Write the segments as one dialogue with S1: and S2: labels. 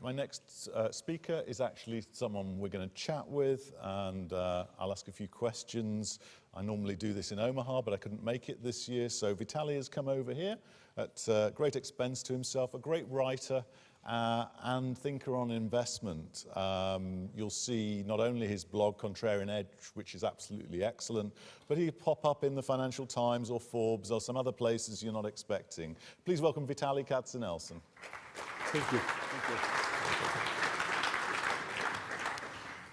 S1: My next speaker is actually someone we're going to chat with, and I'll ask a few questions. I normally do this in Omaha, but I couldn't make it this year, so Vitaly has come over here at great expense to himself, a great writer and thinker on investment. You'll see not only his blog, Contrarian Edge, which is absolutely excellent, but he'll pop up in the Financial Times or Forbes or some other places you're not expecting. Please welcome Vitaly Katsenelson.
S2: Thank you. Thank you.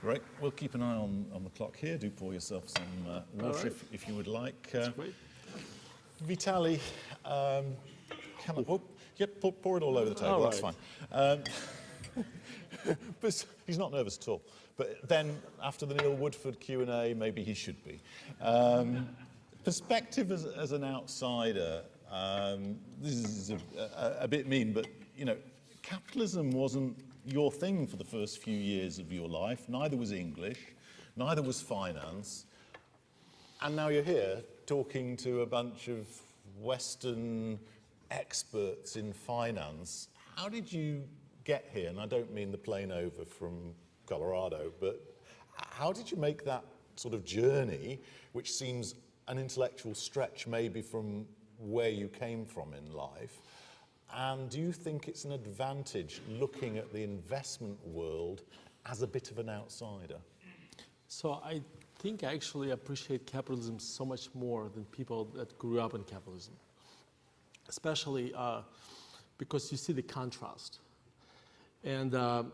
S1: Right, we'll keep an eye on the clock here. Do pour yourself some water if you would like.
S2: That's great.
S1: Vitaly, pour it all over the table, that's fine. But he's not nervous at all. But then, after the Neil Woodford Q&A, maybe he should be. Perspective as an outsider, this is a bit mean, but, you know, capitalism wasn't your thing for the first few years of your life. Neither was English, neither was finance. And now you're here talking to a bunch of Western experts in finance. How did you get here? And I don't mean the plane over from Colorado, but how did you make that sort of journey, which seems an intellectual stretch maybe from where you came from in life? And do you think it's an advantage looking at the investment world as a bit of an outsider?
S2: So I think I actually appreciate capitalism so much more than people that grew up in capitalism, especially because you see the contrast. And a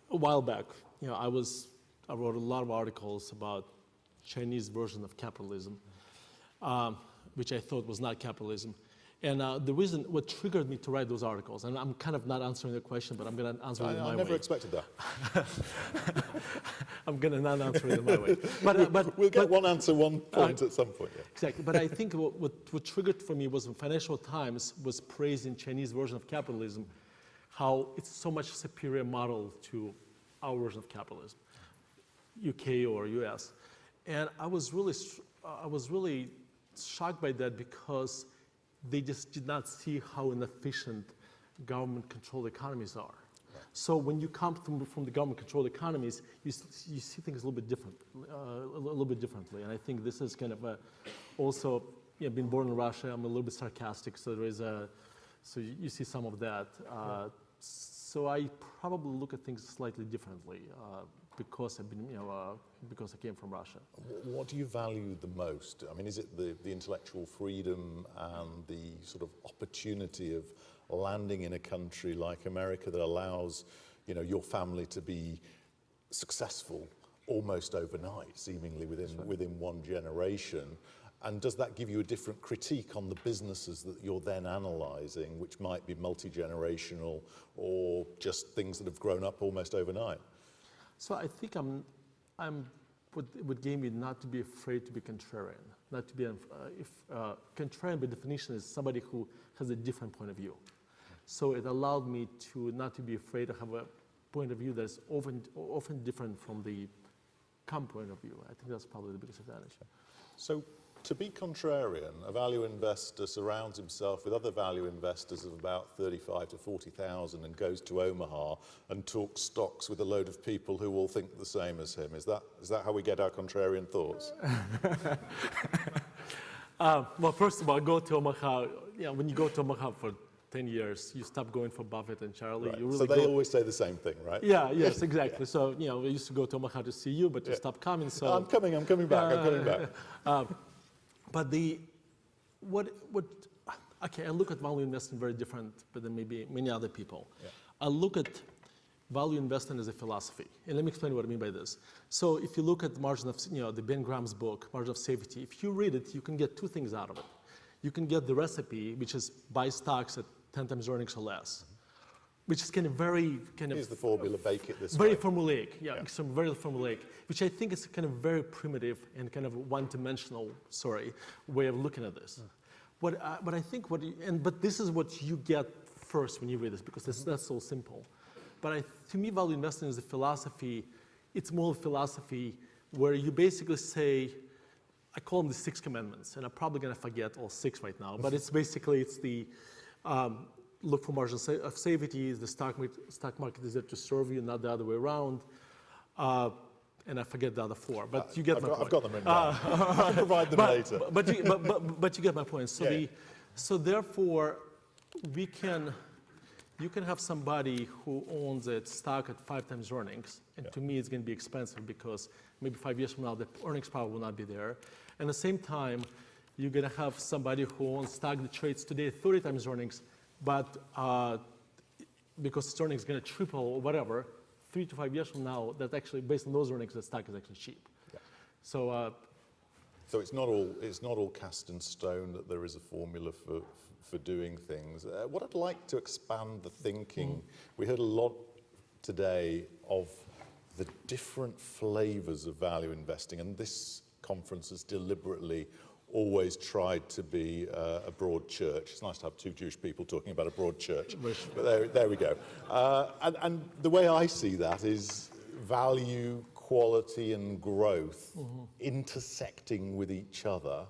S2: while back, you know, I wrote a lot of articles about Chinese version of capitalism, which I thought was not capitalism. And the reason, what triggered me to write those articles, and I'm kind of not answering the question, but I'm going to answer it in my way.
S1: I never expected that.
S2: I'm going to not answer it in my way. But
S1: we'll get one answer, one point at some point. Yeah.
S2: Exactly. But I think what triggered for me was when Financial Times was praising Chinese version of capitalism, how it's so much superior model to our version of capitalism, UK or US. And I was really shocked by that because they just did not see how inefficient government-controlled economies are. Right. So when you come from the government-controlled economies, you see things a little bit differently. And I think this is kind of also, you know, being born in Russia, I'm a little bit sarcastic, so there is so you see some of that. So I probably look at things slightly differently because I've been, because I came from Russia.
S1: What do you value the most? I mean, is it the intellectual freedom and the sort of opportunity of landing in a country like America that allows, you know, your family to be successful almost overnight, seemingly within one generation? And does that give you a different critique on the businesses that you're then analysing, which might be multi-generational or just things that have grown up almost overnight?
S2: So I think would gave me not to be afraid to be contrarian, not to be contrarian by definition is somebody who has a different point of view. So it allowed me to not to be afraid to have a point of view that is often different from the common point of view. I think that's probably the biggest advantage.
S1: So to be contrarian, a value investor surrounds himself with other value investors of about 35 to 40,000 and goes to Omaha and talks stocks with a load of people who all think the same as him. Is that how we get our contrarian thoughts?
S2: Well, first of all, go to Omaha. Yeah, when you go to Omaha for 10 years, you stop going for Buffett and Charlie.
S1: Right.
S2: You really
S1: so they always say the same thing, right?
S2: Yeah, yes, exactly. Yeah. So, you know, we used to go to Omaha to see you, but you stopped coming. So
S1: I'm coming back.
S2: But okay, I look at value investing very different than maybe many other people. Yeah. I look at value investing as a philosophy. And let me explain what I mean by this. So if you look at Margin of, the Ben Graham's book, Margin of Safety, if you read it, you can get two things out of it. You can get the recipe, which is buy stocks at 10 times earnings or less, which is Here's
S1: the formula, bake it this
S2: very
S1: way.
S2: Formulaic, some very formulaic, which I think is kind of very primitive and kind of one-dimensional, way of looking at this. But I think but this is what you get first when you read this, because that's so simple. But to me, value investing is a philosophy. It's more a philosophy where you basically say, I call them the 6 commandments, and I'm probably going to forget all 6 right now. But it's basically the look for margin of safety. The stock market is there to serve you, not the other way around. And I forget the other four, but you get my point.
S1: I've got them written down. I can provide them later.
S2: But you get my point. So
S1: Yeah.
S2: so therefore, you can have somebody who owns a stock at 5 times earnings, and to me it's going to be expensive because maybe 5 years from now the earnings power will not be there. And at the same time, you're going to have somebody who owns stock that trades today at 30 times earnings, but because its earnings is going to triple or whatever, 3 to 5 years from now, that actually based on those earnings, the stock is actually cheap.
S1: Yeah.
S2: So.
S1: So it's not all cast in stone that there is a formula for doing things. What I'd like to expand the thinking, we heard a lot today of the different flavors of value investing, and this conference has deliberately always tried to be a broad church. It's nice to have two Jewish people talking about a broad church, but there we go. And the way I see that is value, quality and growth intersecting with each other.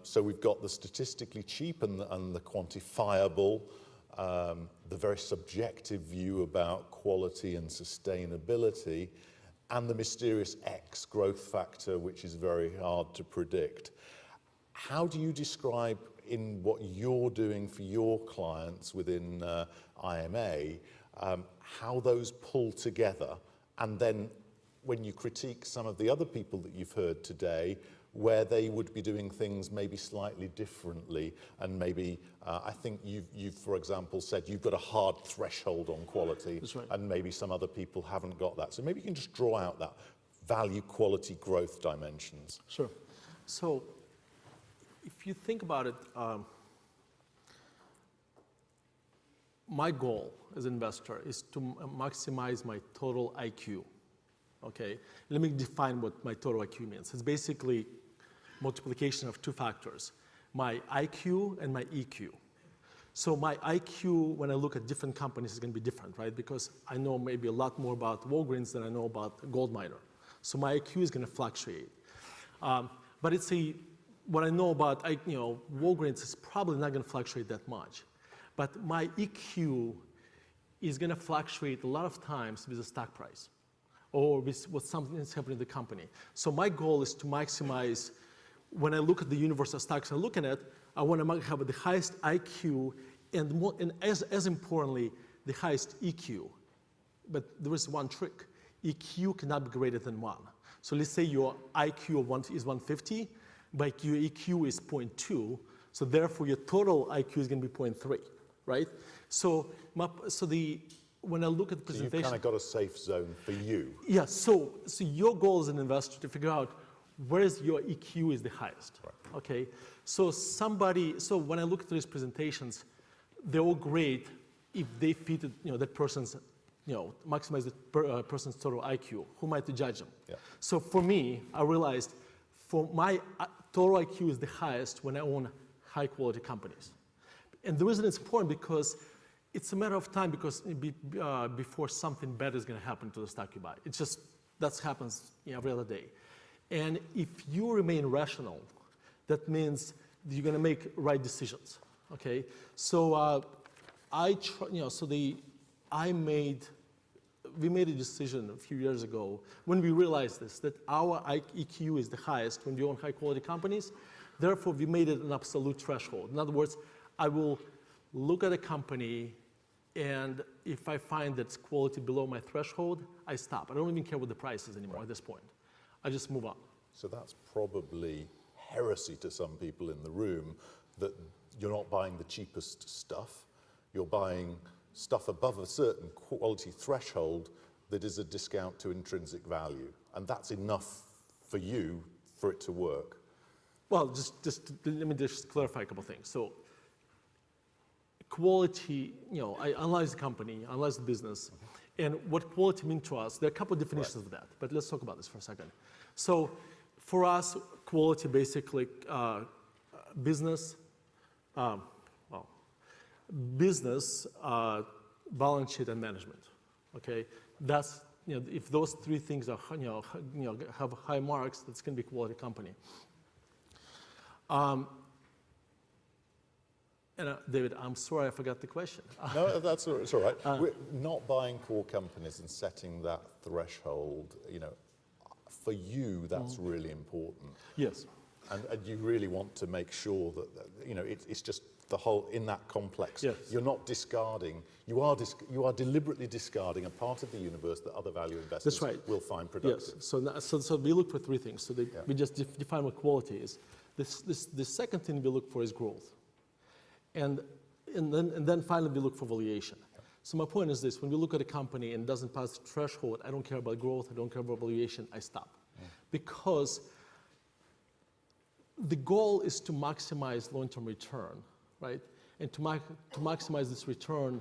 S1: So we've got the statistically cheap and the quantifiable, the very subjective view about quality and sustainability, and the mysterious X growth factor, which is very hard to predict. How do you describe in what you're doing for your clients within IMA, how those pull together, and then when you critique some of the other people that you've heard today, where they would be doing things maybe slightly differently, and maybe I think you've, for example, said you've got a hard threshold on quality,
S2: That's right.
S1: and maybe some other people haven't got that. So maybe you can just draw out that value, quality, growth dimensions.
S2: Sure. So if you think about it, my goal as an investor is to maximize my total IQ. Okay, let me define what my total IQ means. It's basically multiplication of two factors, my IQ and my EQ. So my IQ, when I look at different companies, is going to be different, right? Because I know maybe a lot more about Walgreens than I know about a gold miner. So my IQ is going to fluctuate. But what I know about Walgreens is probably not going to fluctuate that much. But my EQ is going to fluctuate a lot of times with the stock price, or with what something is happening in the company. So my goal is to maximize, when I look at the universe of stocks I'm looking at, I want to have the highest IQ and as importantly, the highest EQ. But there is one trick. EQ cannot be greater than 1. So let's say your IQ is 150, but your EQ is 0.2, so therefore your total IQ is going to be 0.3, right? So when I look at the presentation,
S1: So you've kind of got a safe zone for you.
S2: yeah, so your goal as an investor to figure out where is your EQ is the highest,
S1: Right.
S2: okay? So when I look at these presentations, they're all great if they fit, that person's, maximize the person's total IQ. Who am I to judge them?
S1: Yeah.
S2: So for me, I realized for my total IQ is the highest when I own high quality companies. And the reason it's important because it's a matter of time before something better is going to happen to the stock you buy. It's just, that happens every other day. And if you remain rational, that means you're going to make right decisions, okay? So we made a decision a few years ago when we realized this, that our EQ is the highest when we own high quality companies. Therefore, we made it an absolute threshold. In other words, I will look at a company, and if I find that it's quality below my threshold, I stop. I don't even care what the price is anymore at this point. I just move on.
S1: So that's probably heresy to some people in the room, that you're not buying the cheapest stuff. You're buying stuff above a certain quality threshold that is a discount to intrinsic value. And that's enough for you for it to work.
S2: Well, let me just clarify a couple things. So quality, I analyze the company, analyze the business, and what quality means to us. There are a couple of definitions of that, but let's talk about this for a second. So for us, quality basically business, balance sheet, and management. Okay, that's if those three things are have high marks, that's going to be quality company. And David, I'm sorry I forgot the question.
S3: No, that's all, it's all right. We're not buying core companies and setting that threshold, you know, for you, that's really important.
S2: Yes.
S3: And you really want to make sure that you know, it's just the whole, in that complex.
S2: Yes.
S3: You're not discarding, you are deliberately discarding a part of the universe that other value investors
S2: That's right.
S3: will find productive.
S2: Yes. So we look for three things. So we just define what quality is. The second thing we look for is growth. And then finally we look for valuation. So my point is this: when we look at a company and it doesn't pass the threshold, I don't care about growth, I don't care about valuation, I stop. Because the goal is to maximize long-term return, right? And to maximize this return,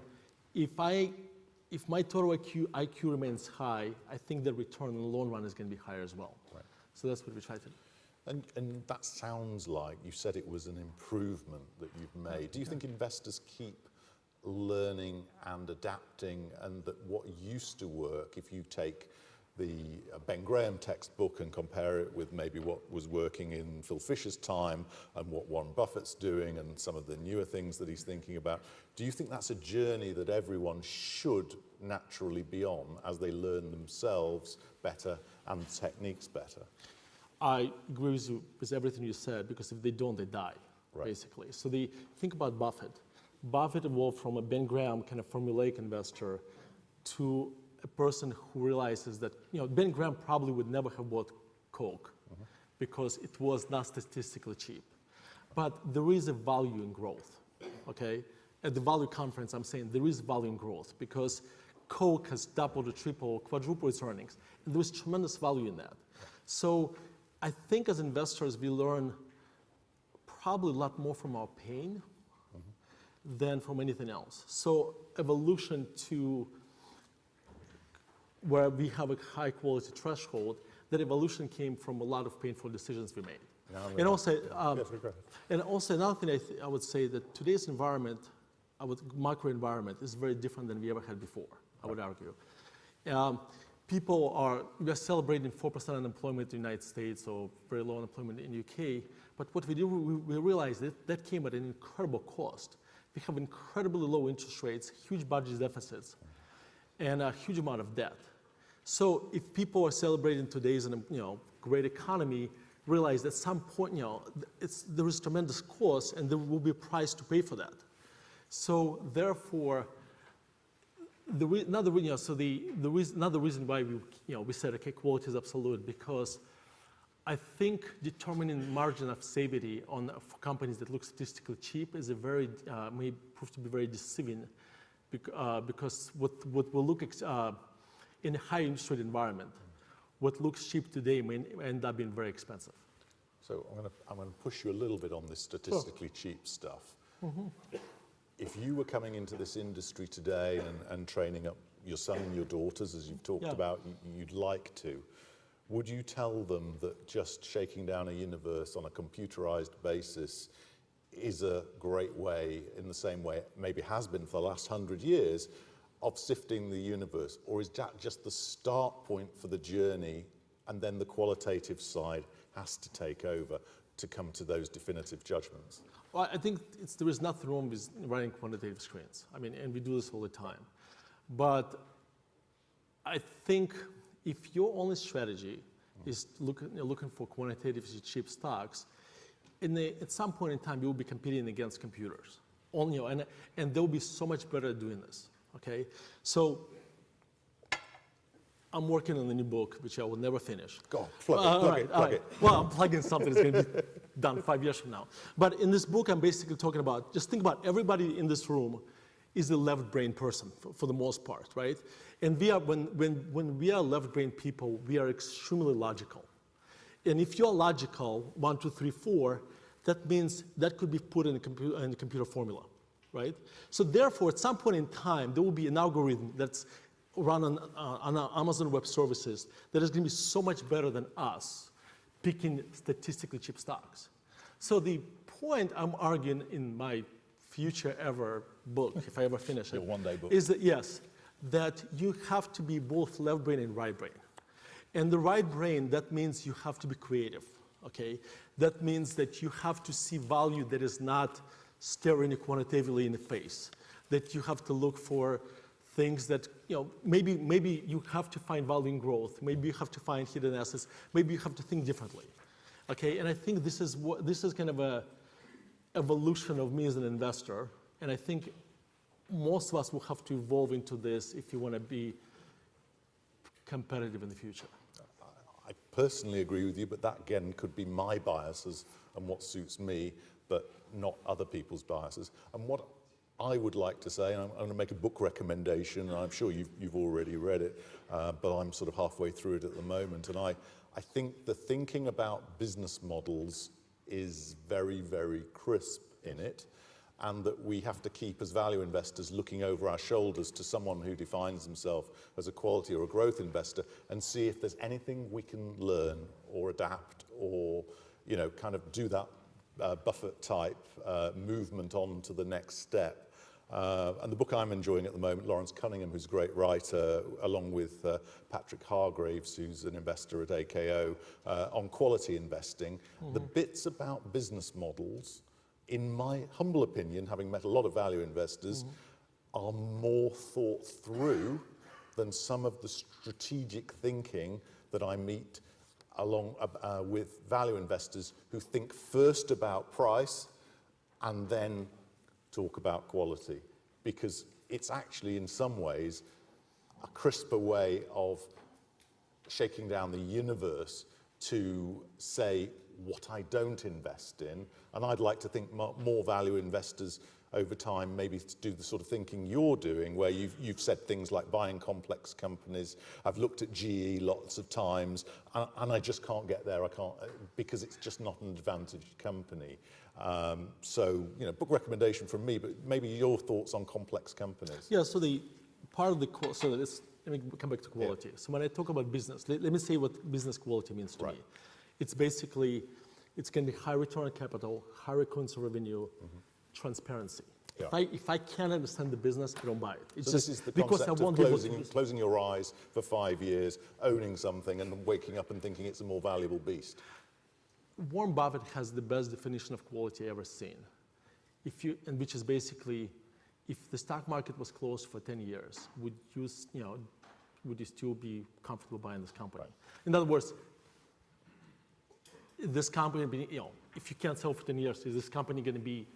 S2: if my total IQ remains high, I think the return in the long run is going to be higher as well.
S3: Right.
S2: So that's what we try to do.
S3: And that sounds like, you said it was an improvement that you've made. Do you think investors keep learning and adapting, and that what used to work, if you take the Ben Graham textbook and compare it with maybe what was working in Phil Fisher's time and what Warren Buffett's doing and some of the newer things that he's thinking about, do you think that's a journey that everyone should naturally be on as they learn themselves better and techniques better?
S2: I agree with you with everything you said, because if they don't, they die,
S3: Right.
S2: basically. So think about Buffett. Buffett evolved from a Ben Graham kind of formulaic investor to a person who realizes that, you know, Ben Graham probably would never have bought Coke because it was not statistically cheap. But there is a value in growth, okay? At the value conference, I'm saying there is value in growth because Coke has doubled or tripled, quadrupled its earnings. And there is tremendous value in that. So I think as investors, we learn probably a lot more from our pain than from anything else. So evolution to where we have a high quality threshold, that evolution came from a lot of painful decisions we made. And also, another thing I would say that today's environment, macro environment, is very different than we ever had before, I would argue. We are celebrating 4% unemployment in the United States, or very low unemployment in the UK. But what we do, we realized that came at an incredible cost. We have incredibly low interest rates, huge budget deficits, and a huge amount of debt. So if people are celebrating today's great economy, realize at some point, there is tremendous cost, and there will be a price to pay for that. So therefore, another reason why we said, okay, quality is absolute, because I think determining margin of safety for companies that look statistically cheap is may prove to be very deceiving, because what will look in a high interest rate environment, what looks cheap today may end up being very expensive.
S3: So I'm going to push you a little bit on this statistically cheap stuff. If you were coming into this industry today and training up your son and your daughters, as you've talked about, you'd like to, would you tell them that just shaking down a universe on a computerized basis is a great way, in the same way it maybe has been for the last 100 years, of sifting the universe? Or is that just the start point for the journey, and then the qualitative side has to take over to come to those definitive judgments?
S2: Well, I think there is nothing wrong with running quantitative screens. I mean, and we do this all the time. But I think if your only strategy is looking for quantitatively cheap stocks, at some point in time, you will be competing against computers. And they'll be so much better at doing this, okay? So I'm working on a new book, which I will never finish.
S3: Go on, plug it.
S2: Well, I'm plugging something that's going to be done 5 years from now. But in this book, I'm basically talking about, just think about everybody in this room is a left-brain person for the most part, right? And when we are left-brain people, we are extremely logical. And if you're logical, 1, 2, 3, 4, that means that could be put in a computer formula, right? So therefore, at some point in time, there will be an algorithm that's run on Amazon Web Services that is going to be so much better than us picking statistically cheap stocks. So the point I'm arguing in my future ever book, if I ever finish it,
S3: Your one-day book.
S2: is that, yes, that you have to be both left brain and right brain. And the right brain, that means you have to be creative, okay? That means that you have to see value that is not staring you quantitatively in the face, that you have to look for things that, maybe you have to find value in growth, maybe you have to find hidden assets, maybe you have to think differently, okay? And I think this is kind of a evolution of me as an investor, and I think most of us will have to evolve into this if you want to be competitive in the future.
S3: I personally agree with you, but that again could be my biases and what suits me, but not other people's biases. And what I would like to say, and I'm going to make a book recommendation, and I'm sure you've already read it, but I'm sort of halfway through it at the moment. And I think the thinking about business models is very, very crisp in it, and that we have to keep, as value investors, looking over our shoulders to someone who defines himself as a quality or a growth investor and see if there's anything we can learn or adapt or, kind of do that Buffett-type movement on to the next step. And the book I'm enjoying at the moment, Lawrence Cunningham, who's a great writer, along with Patrick Hargraves, who's an investor at AKO, on quality investing. The bits about business models, in my humble opinion, having met a lot of value investors, are more thought through than some of the strategic thinking that I meet along with value investors who think first about price and then talk about quality, because it's actually in some ways a crisper way of shaking down the universe to say what I don't invest in. And I'd like to think more value investors over time maybe to do the sort of thinking you're doing, where you've said things like buying complex companies. I've looked at GE lots of times, and I just can't get there. I can't, because it's just not an advantaged company. So, book recommendation from me, but maybe your thoughts on complex companies.
S2: Yeah, so the part of the, let me come back to quality. Yeah. So when I talk about business, let me say what business quality means to me. It's basically, it's going to be high return on capital, high recurrence of revenue, transparency. Yeah. If I can't understand the business, I don't buy it. It's
S3: so
S2: just
S3: this is the
S2: because
S3: concept
S2: I won't
S3: of closing your eyes for 5 years, owning something and waking up and thinking it's a more valuable beast.
S2: Warren Buffett has the best definition of quality I've ever seen. Which is basically, if the stock market was closed for 10 years, would you still be comfortable buying this company? Right. In other words, this company, if you can't sell for 10 years, is this company going to be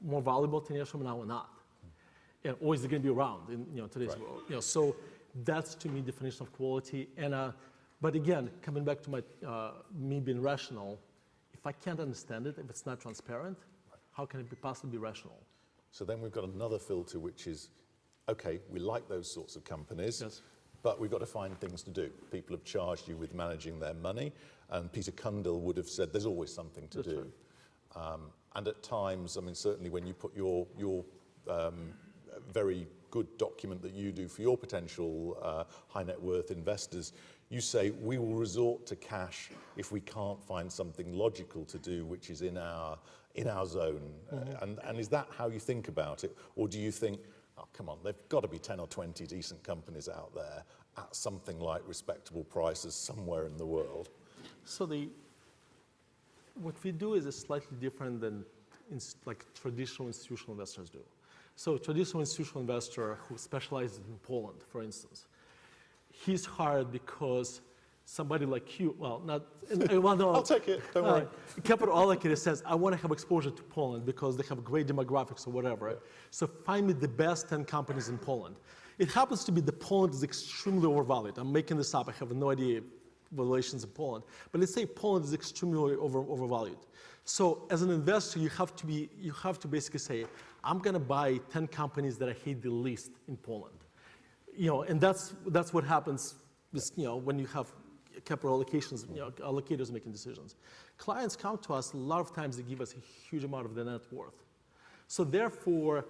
S2: more valuable 10 years from now or not? Or is it going to be around in today's world? So that's, to me, definition of quality. But again, coming back to me being rational, if I can't understand it, if it's not transparent, how can it possibly be rational?
S3: So then we've got another filter, which is, okay, we like those sorts of companies,
S2: yes,
S3: but we've got to find things to do. People have charged you with managing their money, and Peter Cundill would have said there's always something to do. And at times, certainly when you put your very good document that you do for your potential high net worth investors, you say we will resort to cash if we can't find something logical to do, which is in our zone. And is that how you think about it, or do you think, oh, come on, there've got to be 10 or 20 decent companies out there at something like respectable prices somewhere in the world?
S2: So what we do is slightly different than like traditional institutional investors do. So traditional institutional investor who specializes in Poland, for instance, he's hired because somebody like you, well, not,
S3: I'll take it, don't worry.
S2: Capital allocator says, I want to have exposure to Poland because they have great demographics or whatever. Yeah. So find me the best 10 companies in Poland. It happens to be that Poland is extremely overvalued. I'm making this up, I have no idea valuations in Poland. But let's say Poland is extremely overvalued. So as an investor, you have to basically say, I'm going to buy 10 companies that I hate the least in Poland. And that's what happens when you have capital allocations, allocators making decisions. Clients come to us, a lot of times they give us a huge amount of their net worth. So therefore,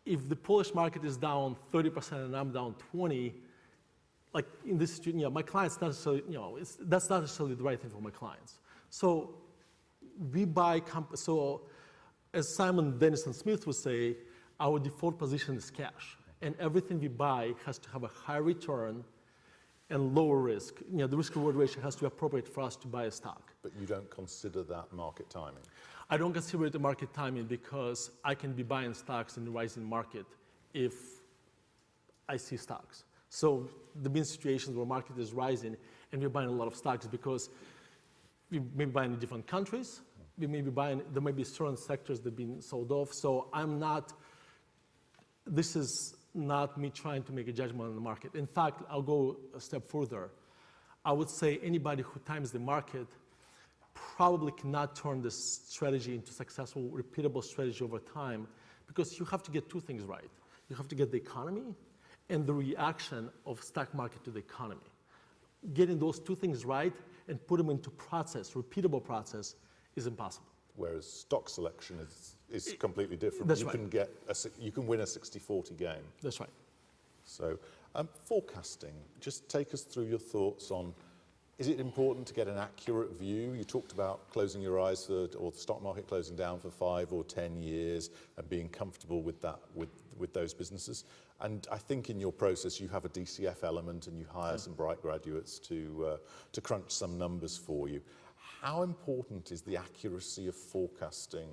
S2: if the Polish market is down 30% and I'm down 20%, like in this, my clients not necessarily, that's not necessarily the right thing for my clients. So we buy, so as Simon Denison-Smith would say, our default position is cash. And everything we buy has to have a high return and lower risk. The risk-reward ratio has to be appropriate for us to buy a stock.
S3: But you don't consider that market timing?
S2: I don't consider it a market timing because I can be buying stocks in the rising market if I see stocks. So there have been situations where market is rising and we're buying a lot of stocks because we may be buying in different countries. We may be buying, there may be certain sectors that have been sold off. So this is not me trying to make a judgment on the market. In fact, I'll go a step further. I would say anybody who times the market probably cannot turn this strategy into successful, repeatable strategy over time because you have to get two things right. You have to get the economy and the reaction of stock market to the economy. Getting those two things right and put them into process, repeatable process, is impossible.
S3: Whereas stock selection is completely different.
S2: That's
S3: you
S2: right.
S3: You can win a 60-40 game.
S2: That's right.
S3: So forecasting, just take us through your thoughts on, is it important to get an accurate view? You talked about closing your eyes or the stock market closing down for 5 or 10 years and being comfortable with that, with those businesses. And I think in your process you have a DCF element and you hire some bright graduates to crunch some numbers for you. How important is the accuracy of forecasting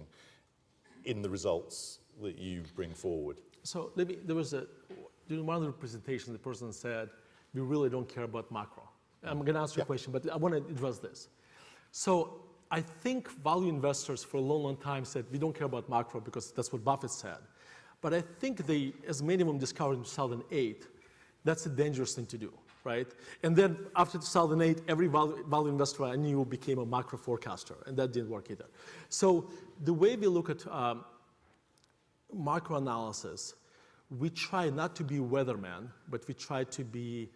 S3: in the results that you bring forward?
S2: So during one of the presentations, the person said, we really don't care about macro. I'm going to answer your question, but I want to address this. So I think value investors for a long, long time said, we don't care about macro because that's what Buffett said. But I think as many of them discovered in 2008, that's a dangerous thing to do, right? And then after 2008, every value investor I knew became a macro forecaster, and that didn't work either. So the way we look at macro analysis, we try not to be weatherman, but we try to be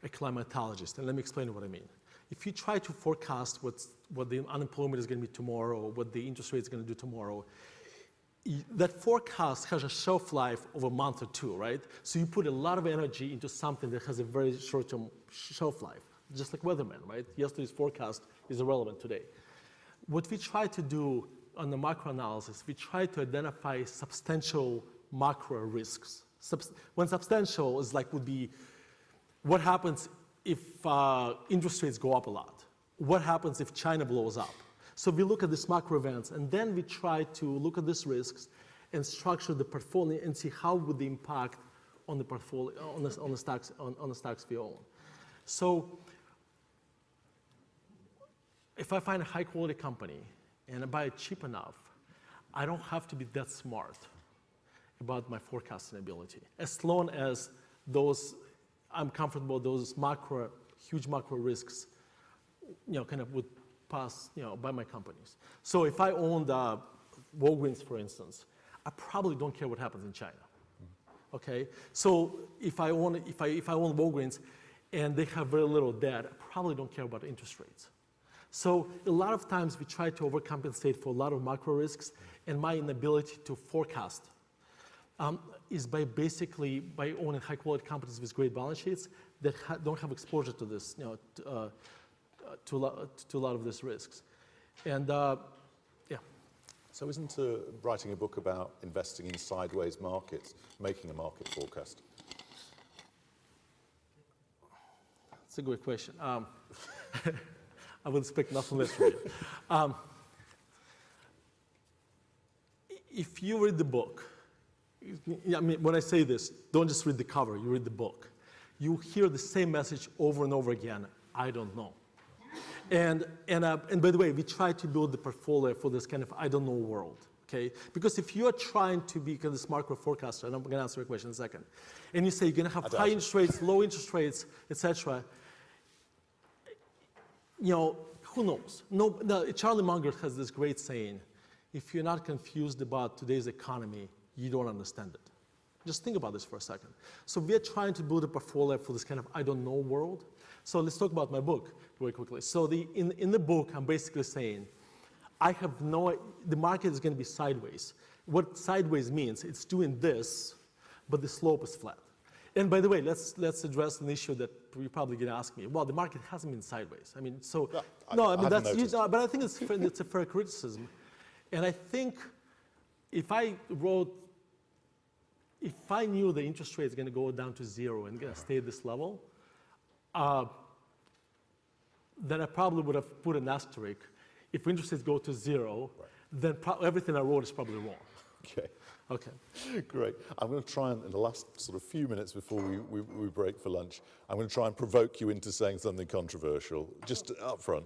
S2: a climatologist. And let me explain what I mean. If you try to forecast what the unemployment is going to be tomorrow, what the interest rate is going to do tomorrow, that forecast has a shelf life of a month or two, right? So you put a lot of energy into something that has a very short-term shelf life, just like weathermen, right? Yesterday's forecast is irrelevant today. What we try to do on the macro analysis, we try to identify substantial macro risks. When substantial is would be what happens if interest rates go up a lot? What happens if China blows up? So we look at these macro events, and then we try to look at these risks and structure the portfolio and see how would the impact on the portfolio, on the stocks we own. So if I find a high quality company and I buy it cheap enough, I don't have to be that smart about my forecasting ability. As long as I'm comfortable those huge macro risks, kind of would pass, by my companies. So if I owned Walgreens, for instance, I probably don't care what happens in China. Okay, so if I own Walgreens and they have very little debt, I probably don't care about interest rates. So a lot of times we try to overcompensate for a lot of macro risks, and my inability to forecast is by owning high quality companies with great balance sheets that don't have exposure to this, to a lot of these risks. And yeah.
S3: So isn't writing a book about investing in sideways markets, making a market forecast?
S2: That's a good question. I would expect nothing less from you. If you read the book, I mean, when I say this, don't just read the cover, you read the book. You hear the same message over and over again, I don't know. And by the way, we try to build the portfolio for this kind of I don't know world, okay? Because if you're trying to be kind of this macro forecaster, and I'm going to answer your question in a second, and you say you're going to have high interest rates, low interest rates, etc., who knows? No, Charlie Munger has this great saying, if you're not confused about today's economy, you don't understand it. Just think about this for a second. So we're trying to build a portfolio for this kind of I don't know world. So let's talk about my book very quickly. So in the book, I'm basically saying, the market is going to be sideways. What sideways means, it's doing this, but the slope is flat. And by the way, let's address an issue that you're probably going to ask me. Well, the market hasn't been sideways. I mean, so but I think it's a fair criticism. And I think if I knew the interest rate is going to go down to zero and going to stay at this level, then I probably would have put an asterisk. If interest rates go to zero, then everything I wrote is probably wrong.
S3: Okay.
S2: Okay.
S3: Great. I'm going to try and, in the last sort of few minutes before we break for lunch, I'm going to try and provoke you into saying something controversial, just up front.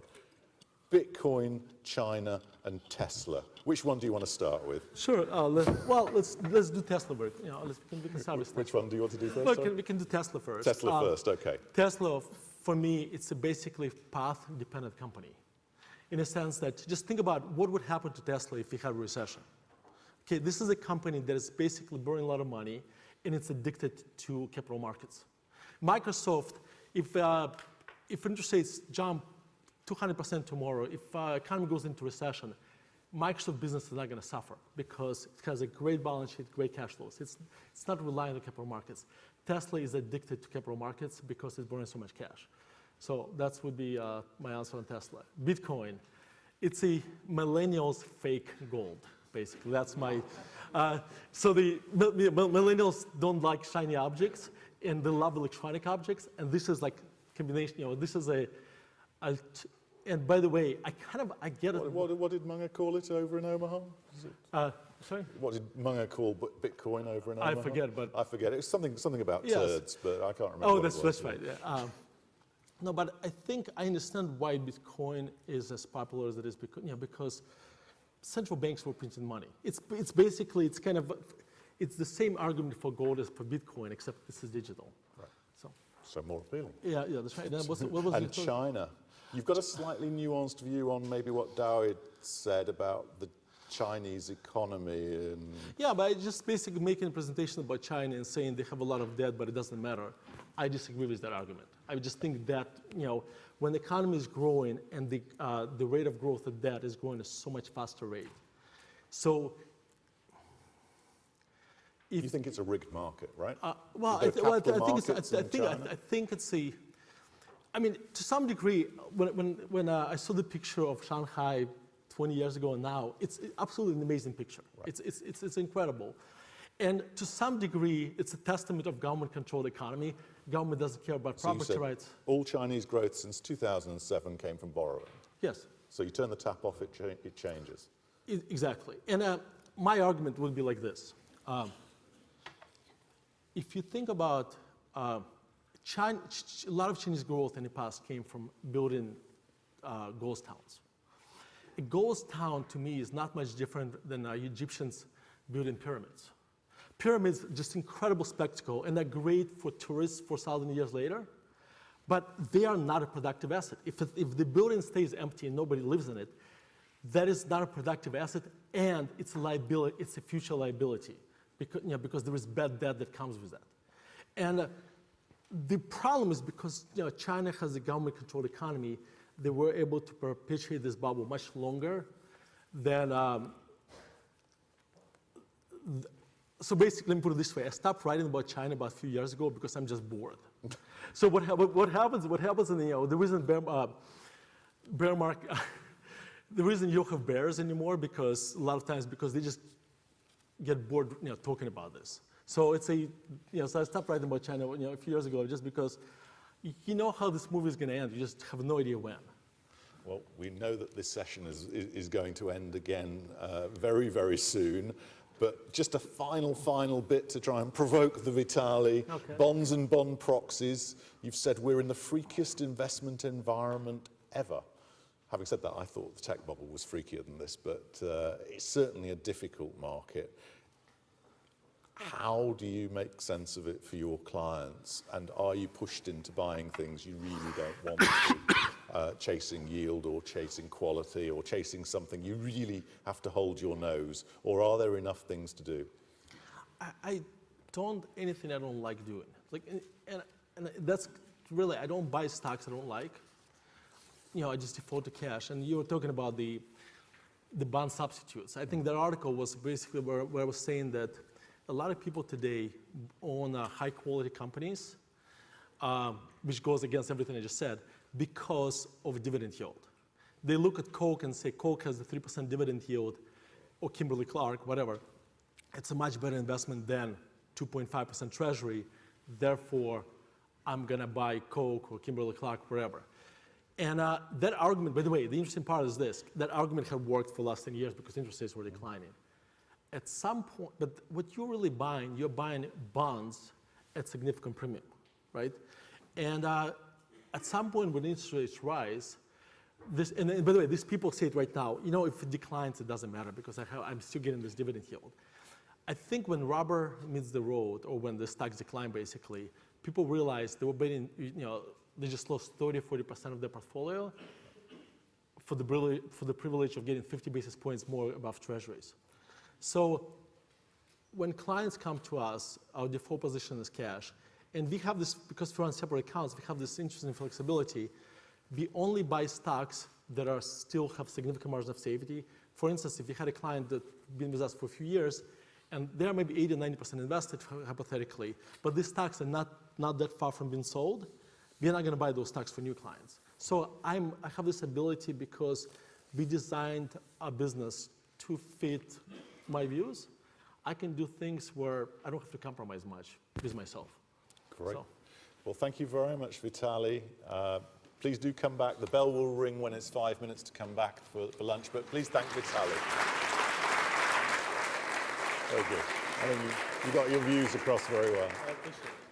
S3: Bitcoin, China, and Tesla. Which one do you want to start with?
S2: Sure. Let's do Tesla first. We can start with
S3: Which one do you want to do first?
S2: Well,
S3: sorry?
S2: we can do Tesla first.
S3: Tesla first, okay.
S2: Tesla, for me, it's a basically path-dependent company, in a sense that just think about what would happen to Tesla if we have a recession. Okay, this is a company that is basically burning a lot of money, and it's addicted to capital markets. Microsoft, if interest rates jump 200% tomorrow, if economy goes into recession, Microsoft business is not going to suffer because it has a great balance sheet, great cash flows. It's not relying on capital markets. Tesla is addicted to capital markets because it's burning so much cash. So that would be my answer on Tesla. Bitcoin, it's a millennials fake gold, basically. That's my, so the millennials don't like shiny objects and they love electronic objects. And this is like combination, this is and by the way, I get it.
S3: What did Munger call it over in Omaha?
S2: Sorry?
S3: What did Munger call Bitcoin over in Omaha?
S2: I forget, but.
S3: I forget. It was something about
S2: Yes.
S3: turds, but I can't remember.
S2: Oh,
S3: what
S2: that's
S3: it was.
S2: right. Yeah. No, but I think I understand why Bitcoin is as popular as it is because central banks were printing money. It's basically it's the same argument for gold as for Bitcoin, except this is digital.
S3: Right.
S2: So.
S3: So more appealing.
S2: Yeah, that's right. What was
S3: And
S2: your third?
S3: China. You've got a slightly nuanced view on maybe what Dawid said about the Chinese economy and
S2: Yeah, but I just basically making a presentation about China and saying they have a lot of debt, but it doesn't matter. I disagree with that argument. I just think that when the economy is growing and the rate of growth of debt is growing at so much faster rate, so.
S3: you think it's a rigged market, right?
S2: Well,
S3: You've got capital
S2: I
S3: markets in China?
S2: think it's a. I mean, to some degree, when I saw the picture of Shanghai 20 years ago and now, it's absolutely an amazing picture.
S3: Right.
S2: It's incredible. And to some degree, it's a testament of government-controlled economy. Government doesn't care about
S3: So you
S2: property
S3: said
S2: rights.
S3: all Chinese growth since 2007 came from borrowing.
S2: Yes,
S3: So you turn the tap off, it changes.
S2: exactly. And my argument would be like this. If you think about China, a lot of Chinese growth in the past came from building ghost towns. A ghost town, to me, is not much different than Egyptians building pyramids. Pyramids, just incredible spectacle, and they're great for tourists 4,000 years later, but they are not a productive asset. If the building stays empty and nobody lives in it, that is not a productive asset, and it's a liability. It's a future liability because there is bad debt that comes with that. And the problem is because China has a government-controlled economy, they were able to perpetuate this bubble much longer than. So basically, let me put it this way: I stopped writing about China about a few years ago because I'm just bored. So what happens in the reason bear market, the reason you don't have bears anymore because a lot of times because they just get bored talking about this. So it's so I stopped writing about China a few years ago just because you know how this movie is going to end. You just have no idea when.
S3: Well, we know that this session is going to end again very, very soon. But just a final bit to try and provoke the Vitali.
S2: Okay. Bonds
S3: and bond proxies. You've said we're in the freakiest investment environment ever. Having said that, I thought the tech bubble was freakier than this, but it's certainly a difficult market. How do you make sense of it for your clients? And are you pushed into buying things you really don't want to, chasing yield or chasing quality or chasing something you really have to hold your nose? Or are there enough things to do?
S2: I don't anything I don't like doing. And that's really, I don't buy stocks I don't like. I just default to cash. And you were talking about the bond substitutes. I think that article was basically where I was saying that a lot of people today own high quality companies, which goes against everything I just said, because of dividend yield. They look at Coke and say Coke has a 3% dividend yield, or Kimberly-Clark, whatever. It's a much better investment than 2.5% treasury. Therefore, I'm gonna buy Coke or Kimberly-Clark, wherever. And that argument, by the way, the interesting part is this, that argument had worked for the last 10 years because interest rates were declining. At some point, but what you're really buying, you're buying bonds at significant premium, right? And at some point when interest rates rise, and by the way, these people say it right now, you know, if it declines, it doesn't matter because I'm still getting this dividend yield. I think when rubber meets the road, or when the stocks decline, basically, people realize they were betting, you know, they just lost 30, 40% of their portfolio for the privilege of getting 50 basis points more above treasuries. So when clients come to us, our default position is cash, and we have this, because we run separate accounts, we have this interesting flexibility. We only buy stocks that still have significant margin of safety. For instance, if you had a client that's been with us for a few years, and they're maybe 80 or 90% invested, hypothetically, but these stocks are not that far from being sold, we're not going to buy those stocks for new clients. So I have this ability because we designed our business to fit my views. I can do things where I don't have to compromise much with myself.
S3: Great.
S2: So.
S3: Well, thank you very much, Vitaly. Please do come back. The bell will ring when it's 5 minutes to come back for lunch, but please thank Vitaly. Very good. I think you got your views across very well.
S2: I appreciate it.